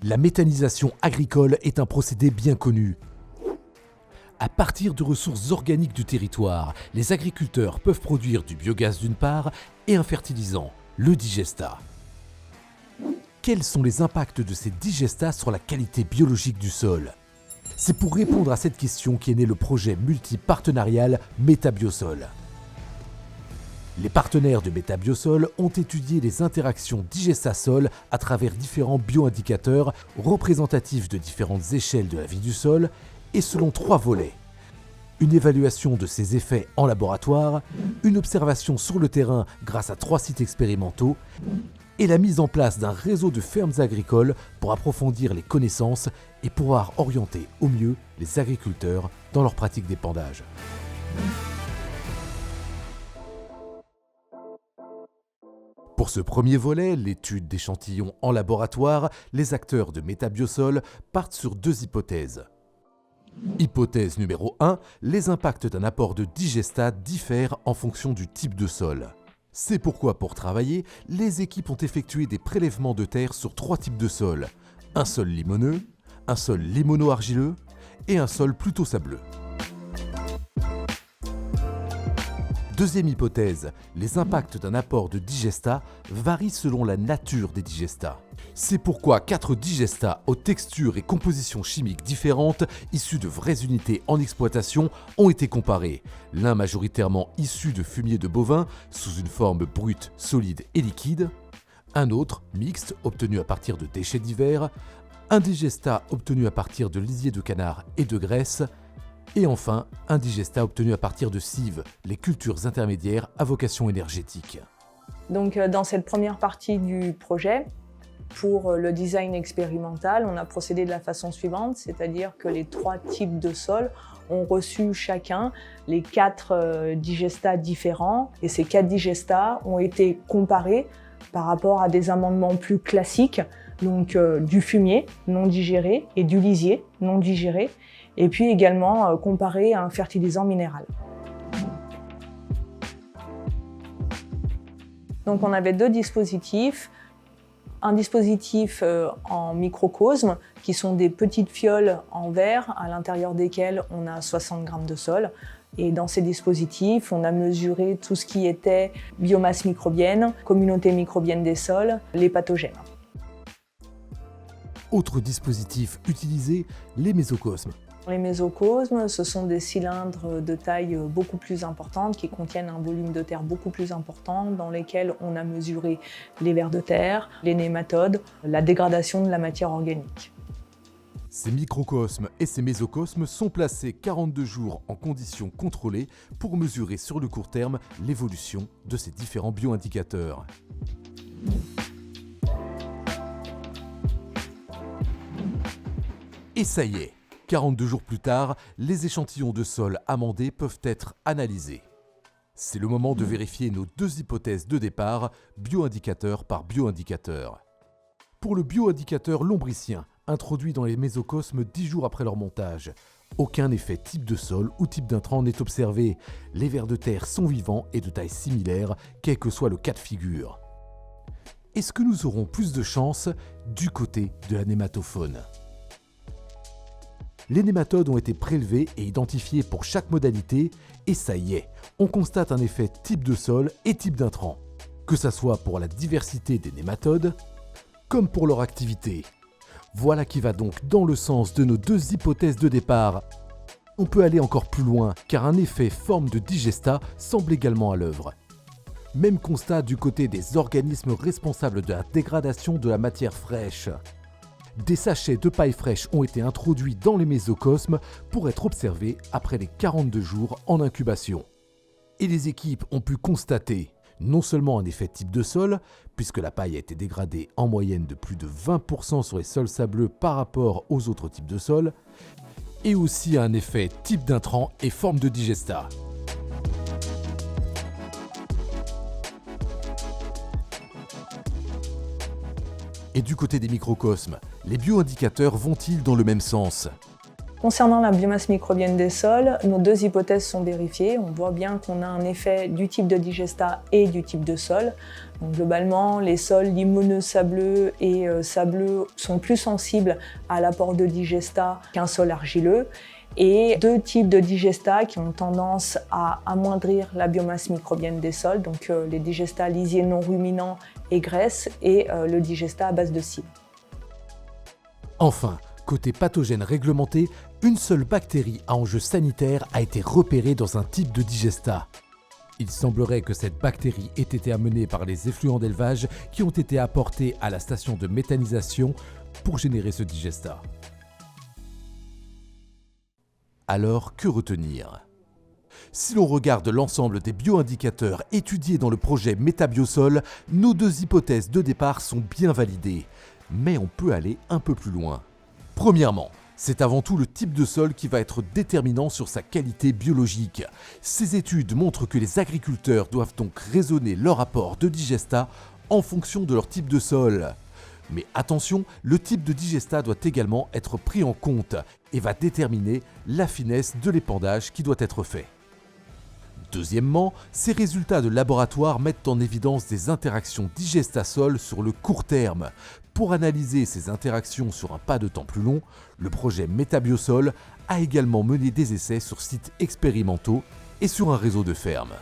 La méthanisation agricole est un procédé bien connu. À partir de ressources organiques du territoire, les agriculteurs peuvent produire du biogaz d'une part et un fertilisant, le digestat. Quels sont les impacts de ces digestats sur la qualité biologique du sol? C'est pour répondre à cette question qu'est né le projet multipartenarial MetaBiosol. Les partenaires de MetaBiosol ont étudié les interactions digestat-sol à travers différents bioindicateurs représentatifs de différentes échelles de la vie du sol et selon 3 volets. Une évaluation de ses effets en laboratoire, une observation sur le terrain grâce à 3 sites expérimentaux et la mise en place d'un réseau de fermes agricoles pour approfondir les connaissances et pouvoir orienter au mieux les agriculteurs dans leurs pratiques d'épandage. Pour ce premier volet, l'étude d'échantillons en laboratoire, les acteurs de MetaBiosol partent sur 2 hypothèses. Hypothèse numéro 1, les impacts d'un apport de digestat diffèrent en fonction du type de sol. C'est pourquoi, pour travailler, les équipes ont effectué des prélèvements de terre sur 3 types de sols. Un sol limoneux, un sol limono-argileux et un sol plutôt sableux. Deuxième hypothèse, les impacts d'un apport de digestat varient selon la nature des digestats. C'est pourquoi 4 digestats aux textures et compositions chimiques différentes, issus de vraies unités en exploitation, ont été comparés. L'un majoritairement issu de fumier de bovin, sous une forme brute, solide et liquide. Un autre, mixte, obtenu à partir de déchets divers. Un digestat obtenu à partir de lisier de canard et de graisse. Et enfin, un digestat obtenu à partir de cives, les cultures intermédiaires à vocation énergétique. Donc dans cette première partie du projet, pour le design expérimental, on a procédé de la façon suivante, c'est-à-dire que les 3 types de sols ont reçu chacun les 4 digestats différents et ces 4 digestats ont été comparés par rapport à des amendements plus classiques, donc du fumier non digéré et du lisier non digéré, et puis également comparé à un fertilisant minéral. Donc on avait 2 dispositifs. Un dispositif en microcosme, qui sont des petites fioles en verre, à l'intérieur desquelles on a 60 grammes de sol. Et dans ces dispositifs, on a mesuré tout ce qui était biomasse microbienne, communauté microbienne des sols, les pathogènes. Autre dispositif utilisé, les mésocosmes. Les mésocosmes, ce sont des cylindres de taille beaucoup plus importante qui contiennent un volume de terre beaucoup plus important dans lesquels on a mesuré les vers de terre, les nématodes, la dégradation de la matière organique. Ces microcosmes et ces mésocosmes sont placés 42 jours en conditions contrôlées pour mesurer sur le court terme l'évolution de ces différents bioindicateurs. Et ça y est, 42 jours plus tard, les échantillons de sol amendés peuvent être analysés. C'est le moment de vérifier nos 2 hypothèses de départ, bioindicateur par bioindicateur. Pour le bioindicateur lombricien, introduit dans les mésocosmes 10 jours après leur montage, aucun effet type de sol ou type d'intrant n'est observé. Les vers de terre sont vivants et de taille similaire, quel que soit le cas de figure. Est-ce que nous aurons plus de chance du côté de la nématofaune ? Les nématodes ont été prélevés et identifiés pour chaque modalité, et ça y est, on constate un effet type de sol et type d'intrant, que ça soit pour la diversité des nématodes, comme pour leur activité. Voilà qui va donc dans le sens de nos 2 hypothèses de départ. On peut aller encore plus loin, car un effet forme de digestat semble également à l'œuvre. Même constat du côté des organismes responsables de la dégradation de la matière fraîche. Des sachets de paille fraîche ont été introduits dans les mésocosmes pour être observés après les 42 jours en incubation. Et les équipes ont pu constater non seulement un effet type de sol, puisque la paille a été dégradée en moyenne de plus de 20% sur les sols sableux par rapport aux autres types de sols, et aussi un effet type d'intrant et forme de digestat. Et du côté des microcosmes, les bioindicateurs vont-ils dans le même sens ? Concernant la biomasse microbienne des sols, nos deux hypothèses sont vérifiées. On voit bien qu'on a un effet du type de digestat et du type de sol. Donc, globalement, les sols limoneux, sableux et sableux sont plus sensibles à l'apport de digestat qu'un sol argileux. Et deux types de digestats qui ont tendance à amoindrir la biomasse microbienne des sols, donc les digestats lisiers non ruminants et graisse et le digestat à base de cire. Enfin, côté pathogène réglementé, une seule bactérie à enjeu sanitaire a été repérée dans un type de digestat. Il semblerait que cette bactérie ait été amenée par les effluents d'élevage qui ont été apportés à la station de méthanisation pour générer ce digestat. Alors, que retenir ? Si l'on regarde l'ensemble des bioindicateurs étudiés dans le projet Métabiosol, nos deux hypothèses de départ sont bien validées. Mais on peut aller un peu plus loin. Premièrement, c'est avant tout le type de sol qui va être déterminant sur sa qualité biologique. Ces études montrent que les agriculteurs doivent donc raisonner leur apport de digestat en fonction de leur type de sol. Mais attention, le type de digestat doit également être pris en compte et va déterminer la finesse de l'épandage qui doit être fait. Deuxièmement, ces résultats de laboratoire mettent en évidence des interactions digestat-sol sur le court terme. Pour analyser ces interactions sur un pas de temps plus long, le projet Métabiosol a également mené des essais sur sites expérimentaux et sur un réseau de fermes.